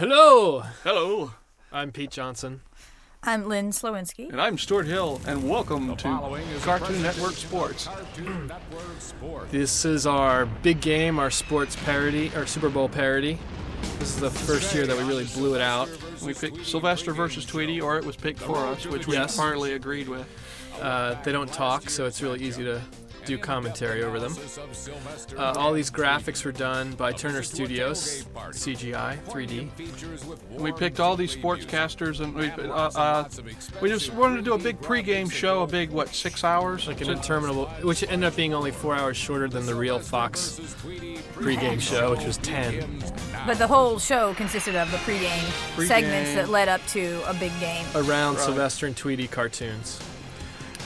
Hello! Hello. I'm Pete Johnson. I'm Lynn Slowinski. And I'm Stuart Hill, and welcome to Cartoon Network Sports. This is our big game, our sports parody, our Super Bowl parody. This is the first year that we really blew it out. We picked Sylvester versus Tweety, or it was picked for us, which we partly agreed with. They don't talk, so it's really easy to do commentary over them. All these graphics were done by Turner Studios, CGI, 3D. We picked all these sportscasters, and we just wanted to do a big pregame show, a big, 6 hours? Like an interminable, which ended up being only 4 hours shorter than the real Fox pregame show, which was 10. But the whole show consisted of the pregame segments that led up to a big game. Around Sylvester and Tweety cartoons.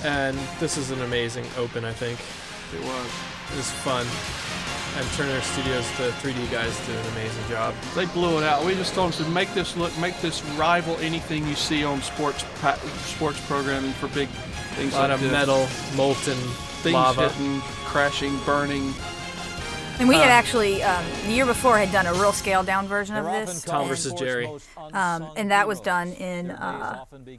And this is an amazing open, I think. It was. It was fun. And Turner Studios, the 3D guys, did an amazing job. They blew it out. We just told them to make this rival anything you see on sports programming for big things like this. A lot of metal, molten things lava. Hitting, crashing, burning. And we had actually, the year before, had done a real scaled-down version of this. Tom versus Jerry. And that was done in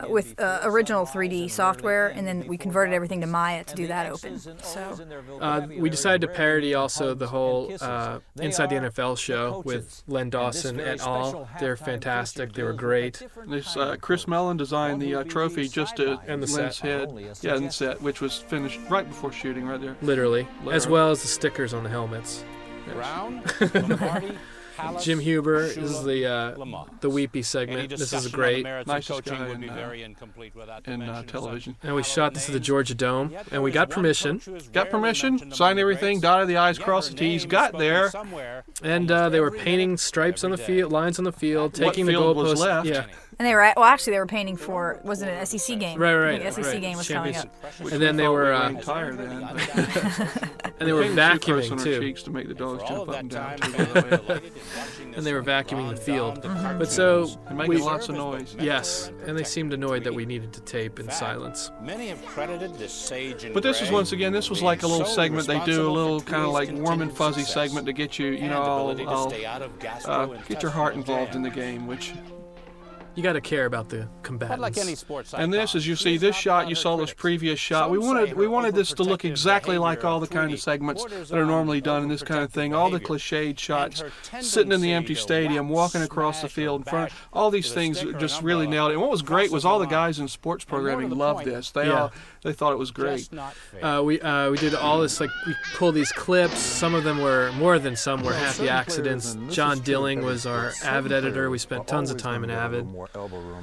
with original 3D software, and then we converted everything to Maya to do that open. So we decided to parody also the whole Inside the NFL show with Len Dawson et al. They're fantastic. They were great. This Chris Mellon designed the trophy just to and the Len's set. Head. Yeah, and the set, which was finished right before shooting, right there. Literally. As well as the stickers on the helmets. Brown, Jim Huber is the weepy segment. This is great. Nicest guy in television. And we shot this at the Georgia Dome, and we got permission. Got permission, signed everything, dotted the I's, crossed the T's, got there. And they were painting stripes on the field, lines on the field, taking the field was goalposts. left? Yeah. and they were they were painting for, was it an SEC game? Right. The SEC game was coming up. And then they were tired then. and they were vacuuming on too. Our cheeks to make the dogs jump up and down. And they were vacuuming the field. But so and making lots of noise. Yes, and they seemed annoyed that we needed to tape in silence. Many have credited this sage and But this is gray once again, this was like a little so segment they do, a little responsible for kind of like Tweety's warm and fuzzy continued segment to get you, and ability to all stay out of gastrointestinal get your heart involved in the jam. game, which. You got to care about the But combatants. like any sports And this, as you see, this shot, you saw this previous shot. We wanted this to look exactly like all the kind of segments that are normally done in this kind of thing. All the cliched shots, sitting in the empty stadium, walking across the field in front. All these things just really nailed it. And what was great was all the guys in sports programming loved this. They thought it was great. We did all this, like, we pulled these clips. Some of them were, more than some were happy accidents. John Dilling was our Avid editor. We spent tons of time in Avid.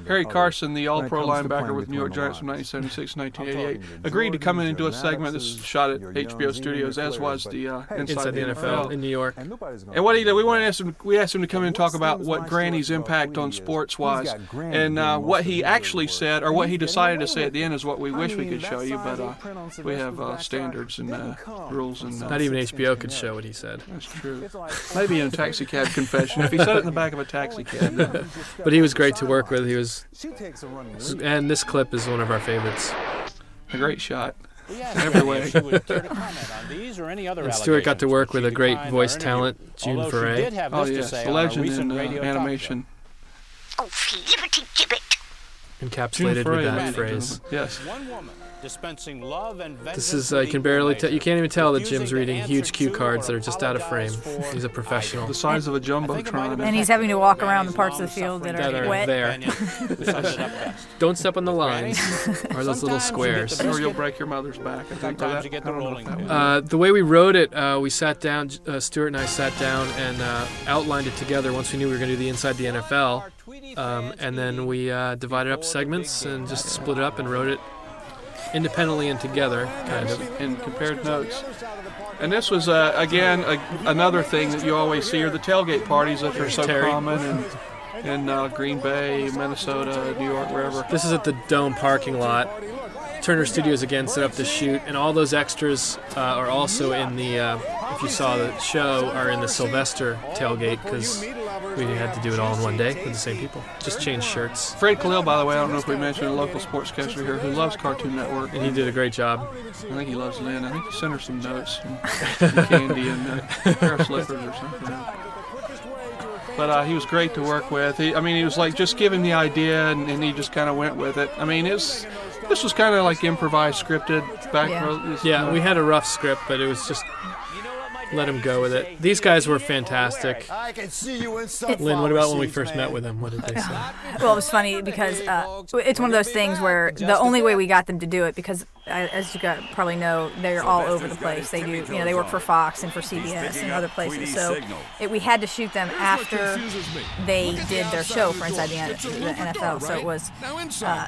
Harry Carson, the all-pro linebacker with New York Giants from 1976 to 1988, agreed to come in and do a segment. This is shot at HBO Studios, as was the Inside the NFL in New York. And what he did, we asked him to come in and talk about what Granny's impact on sports was. And what he actually said, or what he decided to say at the end, is what we wish we could show you, but we have standards and rules. And Not even HBO could show what he said. That's true. Maybe in a taxi cab confession, if he said it in the back of a taxi cab. But he was great to work with. He was, and this clip is one of our favorites. A great shot. Every way. And Stuart got to work with a great voice talent, June Foray. Oh yes, a legend in animation. Oh, flippity-gibbet. Encapsulated with that phrase. Yes. Dispensing love and This is, you can barely tell, you can't even tell that Jim's reading huge cue cards that are just out of frame. He's a professional. The size of a jumbotron. And he's having to walk around the parts of the field that are wet. There. Don't step on the lines or those little squares. Or you'll break your mother's back. I think Sometimes you get the rolling pin. The way we wrote it, we sat down, Stuart and I sat down and outlined it together once we knew we were going to do the Inside the NFL. And then we divided up segments and just split it up and wrote it independently and together, kind of, and compared notes. And this was, again, another thing that you always see are the tailgate parties that are so common in Green Bay, Minnesota, New York, wherever. This is at the Dome parking lot. Turner Studios again set up the shoot, and all those extras are also in the, if you saw the show, are in the Sylvester tailgate, because we had to do it all in one day with the same people. Just change shirts. Fred Khalil, by the way, I don't know if we mentioned, a local sportscaster here who loves Cartoon Network. And he did a great job. I think he loves Lynn. I think he sent her some notes, some candy and a pair of slippers or something. But he was great to work with. He was like just give him the idea, and he just kind of went with it. I mean, this was kind of like improvised, scripted back. Yeah, we had a rough script, but it was just let him go with it. These guys were fantastic. Lynn, what about when we first met with them? What did they say? Well, it was funny because it's one of those things where the only way we got them to do it, because as you probably know, they're all over the place. They do, they work for Fox and for CBS and other places. So we had to shoot them after they did their show for Inside the NFL. So it was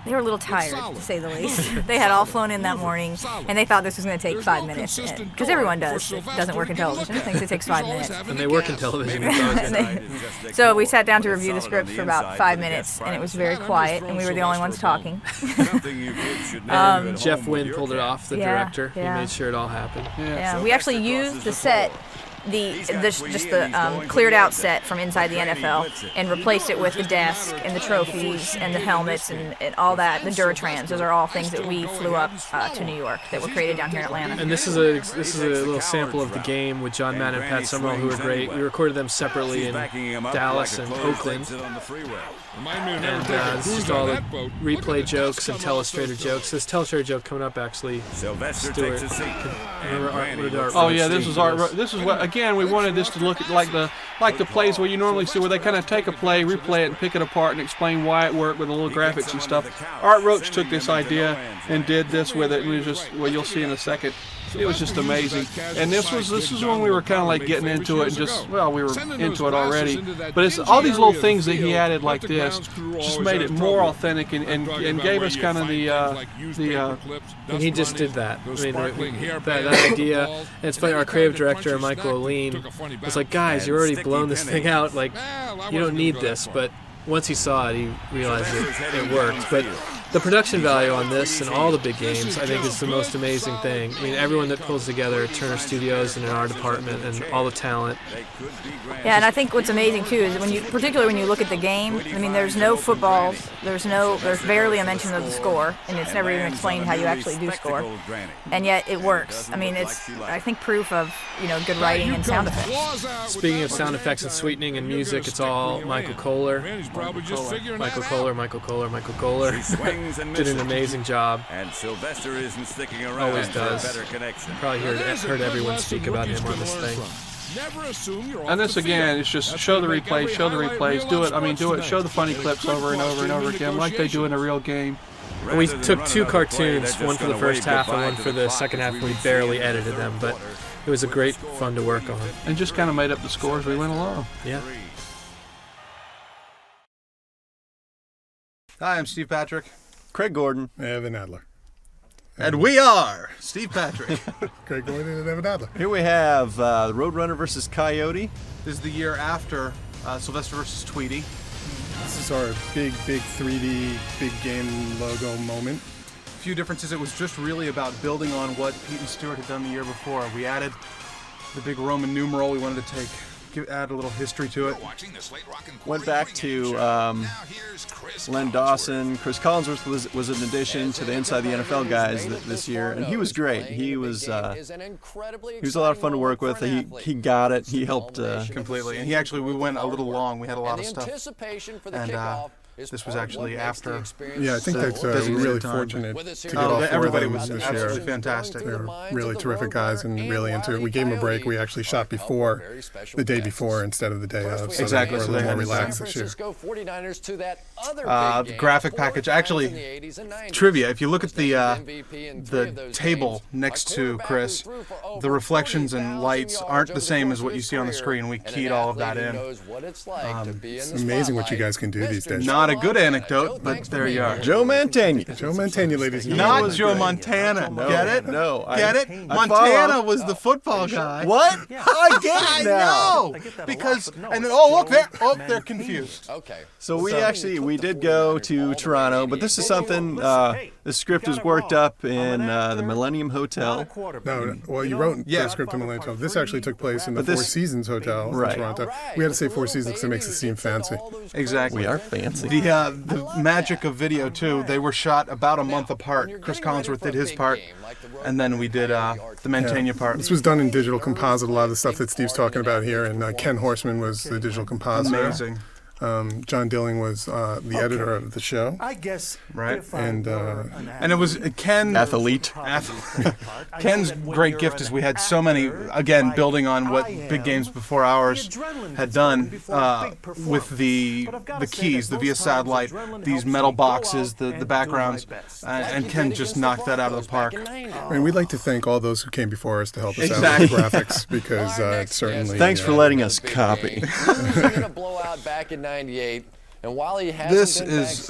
they were a little tired, to say the least. They had all flown in that morning, and they thought this was going to take 5 minutes, because everyone does. It doesn't work in television. Thinks it takes 5 minutes. And they work in television. So we sat down to review the script for about 5 minutes, and it was very quiet, and we were the only ones talking. Jeff Wynn pulled it off, the director. Yeah. He made sure it all happened. Yeah, we actually used the set, the cleared out set from Inside the NFL, and replaced it with the desk and the trophies and the helmets and all that. The Duratrans, those are all things that we flew up to New York that were created down here in Atlanta. And this is a little sample of the game with John Madden and Pat Summerall, who were great. We recorded them separately in Dallas and Oakland. And this is just all the replay jokes and telestrator jokes. This telestrator joke coming up, actually, Stuart. Oh yeah, this is art. This is what, again, we wanted this to look like the plays where you normally see, where they kind of take a play, replay it, and pick it apart and explain why it worked with the little graphics and stuff. Art Roach took this idea and did this with it, and it was just, well, you'll see in a second. It was just amazing. And this was when we were kind of like getting into it, and just, well, we were into it already. But it's all these little things that he added like this just made it more authentic and gave us kind of and he just did that. I mean, that idea. And it's funny, our creative director, Michael O'Lean, was like, guys, you're already blown this thing out. Like, you don't need this. But once he saw it, he realized it worked. But the production value on this and all the big games, I think, is the most amazing thing. I mean, everyone that pulls together at Turner Studios and in our department, and all the talent. Yeah, and I think what's amazing too is particularly when you look at the game. I mean, there's no footballs, there's barely a mention of the score, and it's never even explained how you actually do score, and yet it works. I mean, it's, I think, proof of good writing and sound effects. Speaking of sound effects and sweetening and music, it's all Michael Kohler. Michael Kohler. Did an amazing job. And Sylvester isn't sticking around. Always does. Probably heard everyone speak about him on this thing. And this again, it's just show the replays, do it, show the funny clips over and over and over again, like they do in a real game. We took 2 cartoons, one for the first half and one for the second half, and we barely edited them, but it was a great fun to work on. And just kind of made up the score as we went along. Yeah. Hi, I'm Steve Patrick. Craig Gordon. Evan Adler. And we are Steve Patrick. Craig Gordon and Evan Adler. Here we have Roadrunner versus Coyote. This is the year after Sylvester versus Tweety. This is our big 3D, big game logo moment. A few differences. It was just really about building on what Pete and Stewart had done the year before. We added the big Roman numeral. We wanted to add a little history to it. Went back to Len Dawson. Chris Collinsworth was an addition to the Inside the NFL guys this year, and he was great. He was a lot of fun to work with. He got it. He helped completely. And we went a little long. We had a lot of stuff. And this was actually after. Yeah, I think that's really fortunate to get all 4 everybody of them was this absolutely year. fantastic. They were really terrific guys and really into it. We gave them a break. We actually shot before, the day before insteid of the day of. So Exactly. They were a little more relaxed this year. The graphic package. Actually, trivia. If you look at the table next to Chris, the reflections and lights aren't the same as what you see on the screen. We keyed all of that in. It's amazing what you guys can do these days. Not a good anecdote, but there you are. Joe Mantegna. Joe Mantegna, ladies and Not gentlemen. Joe Montana. No, Get it? no. Get it? I Montana follow. was the football guy. What? I get I it now. know. Because, and then, oh, look, they're confused. Okay. So we did go to Toronto, but this is something, the script is worked up in the Millennium Hotel. No, well, you wrote the script in Millennium Hotel. This actually took place in the Four Seasons Hotel in Toronto. We had to say Four Seasons because it makes it seem fancy. Exactly. We are fancy. The magic of video too. They were shot about a month apart. Chris Collinsworth did his part, and then we did the Mantegna part. This was done in digital composite. A lot of the stuff that Steve's talking about here, and Ken Horseman was the digital compositor. Amazing. John Dilling was the editor of the show. I guess. Right. And it was Ken. Athlete. Ken's great gift is we had so many, again, building on what Big Games Before Ours had done with the keys, the Via Satellite, these metal boxes, the backgrounds, and Ken just knocked that out of the park. I mean, we'd like to thank all those who came before us to help us out with the graphics, because it's certainly... Thanks for letting us copy. Back in '98, and while he hasn't This been is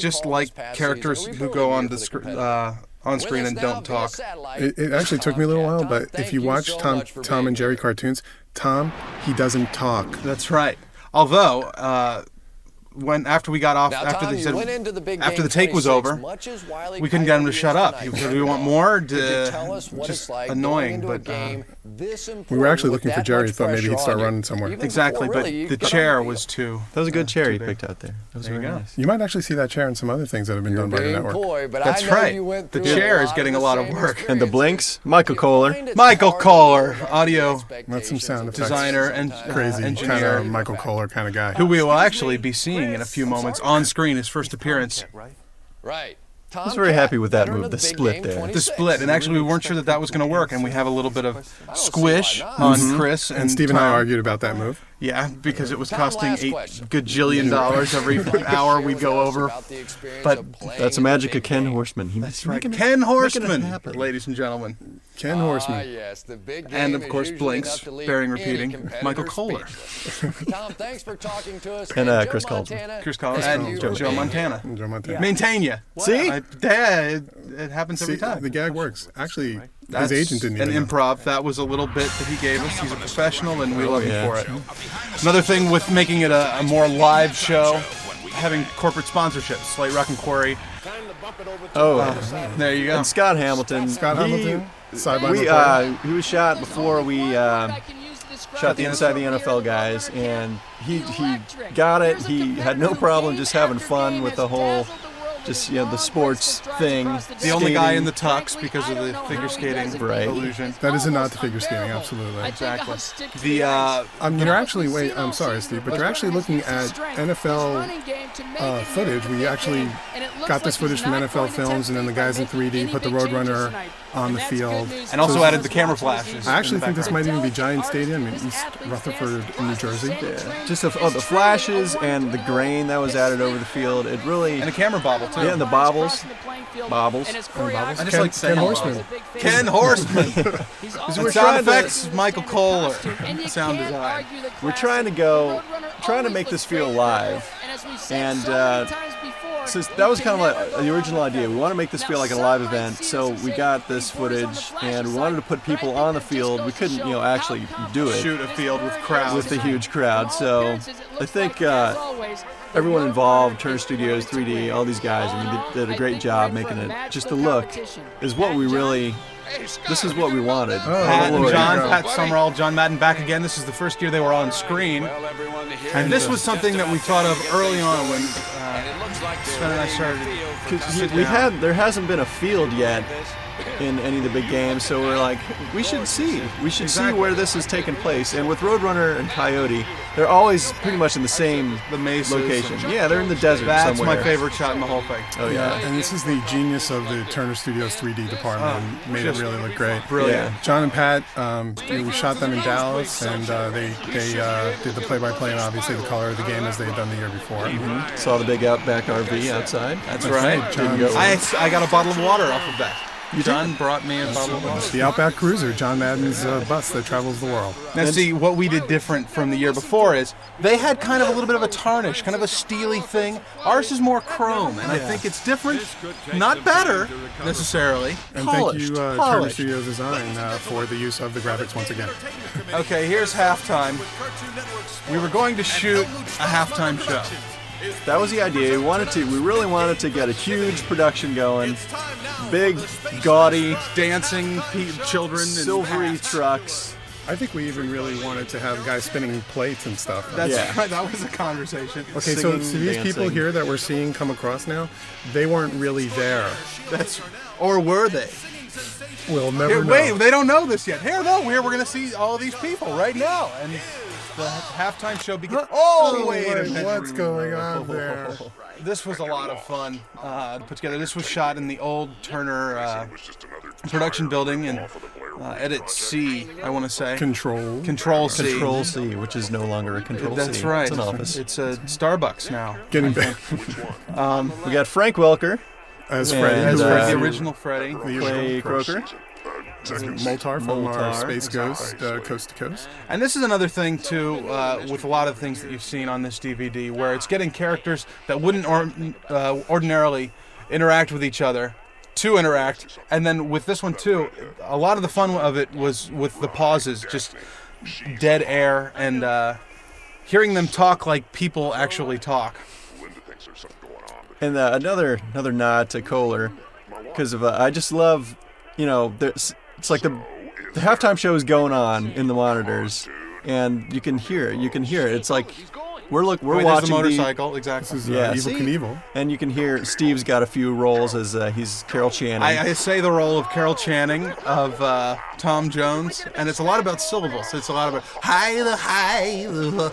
just like characters who go on the on screen and don't talk. It actually took me a little while, but if you watch Tom and Jerry cartoons, Tom, he doesn't talk. That's right. Although, after we got off, after the take was over, we couldn't get him to shut up. He said, "We want more." Just annoying, but we were actually looking for Jerry. Thought maybe he'd start running somewhere. Exactly, but the chair was too. That was a good chair he picked out there. That was very nice. You might actually see that chair in some other things that have been done by the network. That's right. The chair is getting a lot of work. And the blinks, Michael Kohler. Michael Kohler, audio That's some sound effects. designer and Crazy engineer, kind of Michael Kohler kind of guy. who we will actually be seeing in a few moments on screen, his first appearance. Right. I was very happy with that move, the split there. The split, and actually we weren't sure that was going to work, and we have a little bit of squish on Chris And Steve and I Tom. argued about that move. Yeah, because it was costing $8 gajillion every hour we go over. But That's the magic of Ken Horseman. that's right, Ken Horseman, ladies and gentlemen, Ken Horseman. Yes, the big and game of is course usually Blinks, enough to leave bearing any repeating, competitor Michael Kohler, speechless. Tom, thanks for talking to us. And, Joe Chris Collins. Montana, Chris Collins, thank and you Joe for Montana. Joe Montana. Mantegna. See? It happens every See, time. the gag works. Actually, That's his agent didn't an even know. improv. That was a little bit that he gave us. He's a professional, and we love him yeah. for it. Another thing with making it a more live show, having corporate sponsorships, Slate Rock and Quarry. There you go. And Scott Hamilton. Scott Hamilton, sideline We reporter. he was shot before we shot the Inside the NFL guys, and he got it. He had no problem just having fun with the whole, just the sports thing. The only guy skating. in the tux because of the figure skating Right. illusion. That is a nod to figure skating, absolutely. Exactly. The You're actually, I'm sorry, Steve, but you're actually looking at NFL footage. We actually got this footage from NFL Films, and then the guys in 3D put the Roadrunner on the field. and also added the camera flashes. I actually think this might even be Giant Stadium in East Rutherford, in New Jersey. Just the flashes and the grain that was added over the field. It really. And a camera bobble too. Yeah, and the bobbles. Bobbles. I just Ken, like saying Ken Horseman. Ken Horseman. We're Sound trying effects, Michael Kohler. Sound design. We're trying to make this feel live, and so that was kind of like the original idea. We want to make this feel like a live event, so we got this footage, and we wanted to put people on the field. We couldn't, actually do it Shoot a field with crowds. with the huge crowd. So I think everyone involved, Turner Studios, 3D, all these guys, they did a great job making it. Just the look is what we really. This is what we wanted. Pat and Lord. John, There you go. Pat Summerall, John Madden back again. This is the first year they were on screen. And this was something that we thought of early on when Sven and I started. There hasn't been a field yet in any of the big games, so we're like, we should see where this is taking place. And with Roadrunner and Coyote, they're always pretty much in the same The mesas. location. Yeah, they're in the desert That's somewhere. my favorite shot in the whole thing. Oh yeah. And this is the genius of the Turner Studios 3D department. Made it really look great. Brilliant. Yeah. John and Pat, we shot them in Dallas, and they did the play-by-play and obviously the color of the game as they had done the year before. Saw the big Outback RV outside. That's right. John, I got a bottle of water off of that. John brought me a bottle of water. the Outback Cruiser, John Madden's bus that travels the world. Now see, what we did different from the year before is they had kind of a little bit of a tarnish, kind of a steely thing. Ours is more chrome, and I think it's different, not better necessarily. And Polished, thank you, Turner polished. Studios Design, for the use of the graphics once again. Okay, here's halftime. We were going to shoot a halftime show. That was the idea. We really wanted to get a huge production going. Big, gaudy, Dancing children, silvery and hats. trucks. I think we even really wanted to have guys spinning plates and stuff. That's Yeah. right. That was a conversation. Okay, Singing, so these people dancing. here that we're seeing come across now, they weren't really there. Or were they? We'll never Here, know. wait, they don't know this yet. Here, though, we're going to see all these people right now, and the halftime show begins. Oh, wait a minute. What's going on there? This was a lot of fun to put together. This was shot in the old Turner production building in Edit C, I want to say. Control. Control C. Control C, which is no longer a Control C. That's right. It's an office. It's a Starbucks now. Getting back We got Frank Welker, as Yeah, Freddy, as who Freddy, was the original Freddy. Clay Croker. Moltar from our Moltar, Space Ghost Coast to Coast. And this is another thing, too, with a lot of things that you've seen on this DVD, where it's getting characters that wouldn't ordinarily interact with each other to interact. And then with this one, too, a lot of the fun of it was with the pauses, just dead air, and hearing them talk like people actually talk. And another nod to Kohler, because of I just love, it's like the halftime show is going on in the monitors, and you can hear it. It's like we're Wait, there's watching the motorcycle, exactly. This is Yeah, Evil see? Knievel. and you can hear Steve's got a few roles as he's Carol Channing. I say the role of Carol Channing, of Tom Jones, and it's a lot about syllables. It's a lot about hi the hi the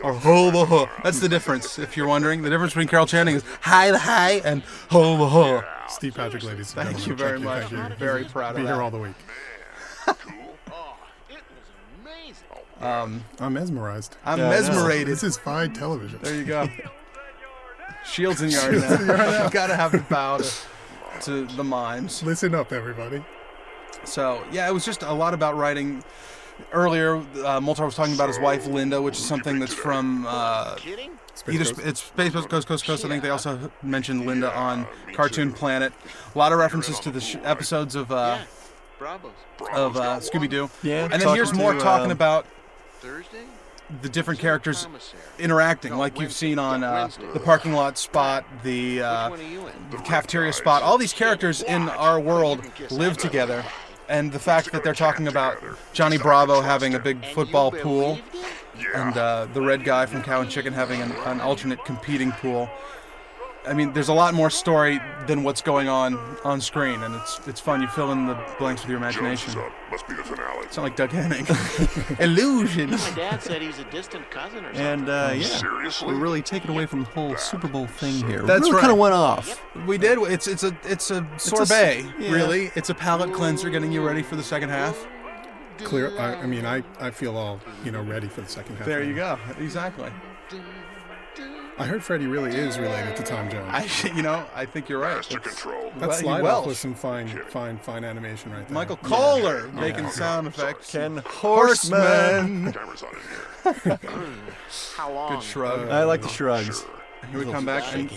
or ho the ho. That's the difference, if you're wondering. The difference between Carol Channing is hi the hi and ho the ho. Steve Patrick, ladies and Thank gentlemen. you very much. Thank you. I'm very proud Be of here that. all the week. I'm mesmerized. I'm Yeah, I know. mesmerated. This is fine television. There you go. Shields in yard now. Gotta have to bow to the mimes. Listen up, everybody. So, yeah, it was just a lot about writing. Earlier, Moltar was talking about his wife, Linda, which is something that's from it's Space Coast Coast Coast. I think they also mentioned Linda on Cartoon Planet. A lot of references to the episodes of Scooby-Doo. Yeah, And then talking here's more to, talking about the different characters interacting, like you've seen on the parking lot spot, the cafeteria spot. All these characters in our world live together. And the fact that they're talking about Johnny Bravo having a big football pool and the red guy from Cow and Chicken having an alternate competing pool. I mean, there's a lot more story than what's going on screen, and it's fun. You fill in the blanks with your imagination. Must be the finale. It's not like Doug Henning. Illusion. My dad said he's a distant cousin or something. And yeah, Seriously? we're really taking away from the whole Super Bowl thing here. That's really right. kind of went off. We did. It's a sorbet, really. It's a palate cleanser, getting you ready for the second half. Clear. I feel all ready for the second half. There you go. Exactly. I heard Freddy really is related to Tom Jones. I think you're right. Master control. That he slide Welsh. off was some fine animation right there. Michael Kohler making sound effects. Ken Horseman. Camera's on in here. How long? Good shrug. I like the shrugs. Here we come back. And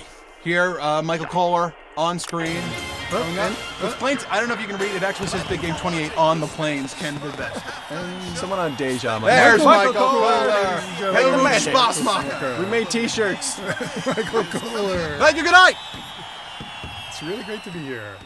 here, Michael Kohler on screen. Those planes, I don't know if you can read it. It actually says Big Game 28 on the planes. Ken did that. Someone on Deja. There's Michael Kohler. Kohler. Hey, Helmut magic. Spassmacher. We made T-shirts. Michael Kohler. Thank you. Good night. It's really great to be here.